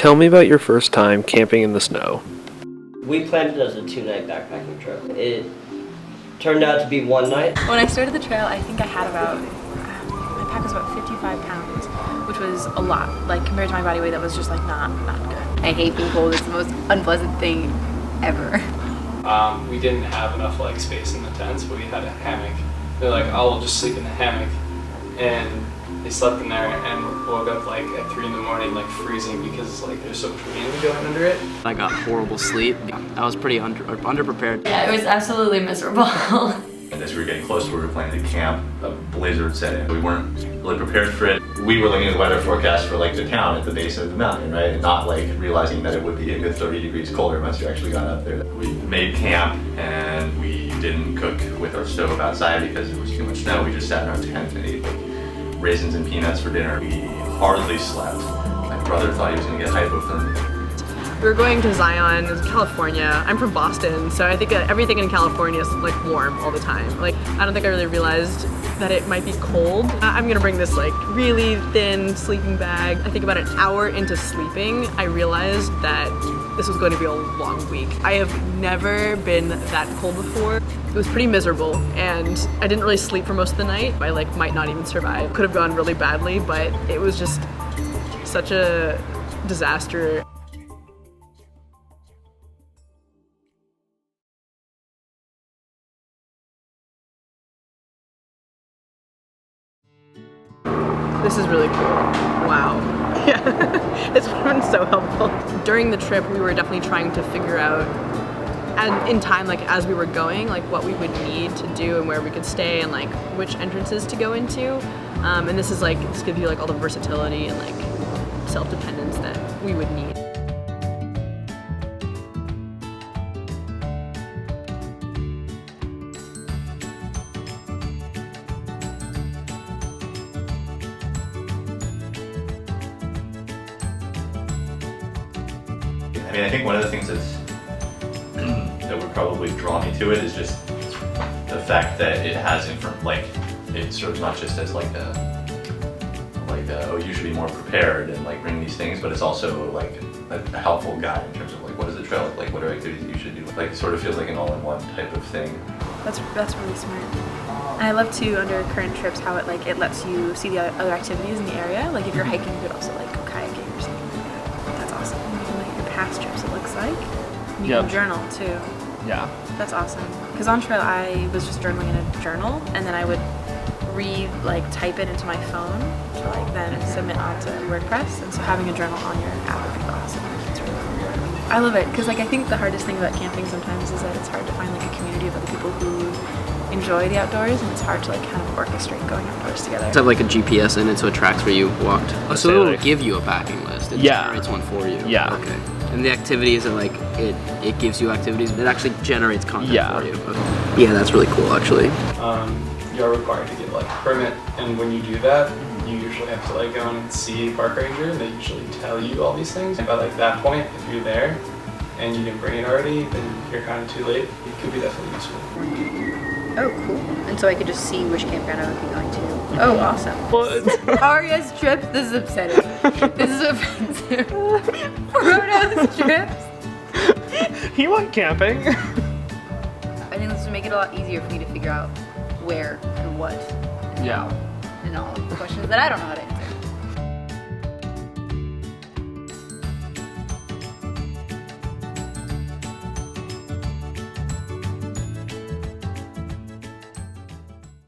Tell me about your first time camping in the snow. We planned it as a 2-night backpacking trip. It turned out to be 1 night. When I started the trail, I think I had about, my pack was about 55 pounds, which was a lot. Like compared to my body weight, that was just like not good. I hate being cold. It's the most unpleasant thing ever. We didn't have enough like space in the tents, but we had a hammock. They're like, oh, we'll just sleep in the hammock. And they slept in there and woke up like at 3 in the morning, like freezing because like there's so much wind going under it. I got horrible sleep. I was pretty underprepared. Yeah, it was absolutely miserable. And as we were getting closer, we were planning to camp. A blizzard set in. We weren't really prepared for it. We were looking at the weather forecast for like the town at the base of the mountain, right? And not like realizing that it would be a good 30 degrees colder once you actually got up there. We made camp and we didn't cook with our stove outside because there was too much snow. We just sat in our tent and ate like raisins and peanuts for dinner. We hardly slept. My brother thought he was gonna get hypothermia. We were going to Zion, California. I'm from Boston, so I think everything in California is like warm all the time. Like, I don't think I really realized that it might be cold. I'm gonna bring this like really thin sleeping bag. I think about an hour into sleeping, I realized that this was going to be a long week. I have never been that cold before. It was pretty miserable, and I didn't really sleep for most of the night. I like might not even survive. Could have gone really badly, but it was just such a disaster. This is really cool. Wow. Yeah, it's been so helpful. During the trip, we were definitely trying to figure out, and in time, like as we were going, like what we would need to do and where we could stay and like which entrances to go into. And this gives you like all the versatility and like self-dependence that we would need. I mean, I think one of the things that would probably draw me to it is just the fact that it has it serves not just as oh, you should be more prepared and like bring these things, but it's also like a helpful guide in terms of like what is the trail like, what are activities you should do. Like it sort of feels like an all-in-one type of thing. That's really smart. And I love too under current trips how it lets you see the other activities in the area. Like if you're hiking, you could also like go kayaking or something like that. That's awesome. You can look at your past trips, it looks like. And you can journal too. Yeah. That's awesome. Because on trail I was just journaling in a journal, and then I would type it into my phone to then submit onto WordPress. And so having a journal on your app would be awesome. It's really cool. I love it because I think the hardest thing about camping sometimes is that it's hard to find a community of other people who enjoy the outdoors, and it's hard to kind of orchestrate going outdoors together. It's have like a GPS in it so it tracks where you walked. Oh, so it'll give you a packing list. It generates one for you. Yeah. Okay. And the activities are it gives you activities, but it actually generates content for you. Okay. Yeah, that's really cool actually. You're required to get like a permit, and when you do that, you usually have to go and see a park ranger, and they usually tell you all these things. But that point, if you're there and you didn't bring it already, then you're kind of too late. It could be definitely useful. Oh, cool. And so I could just see which campground I would be going to. Oh, awesome. Aria's trips? This is upsetting. This is offensive. Frodo's trips? He went camping. I think this would make it a lot easier for me to figure out where and what. Yeah. And all the questions that I don't know how to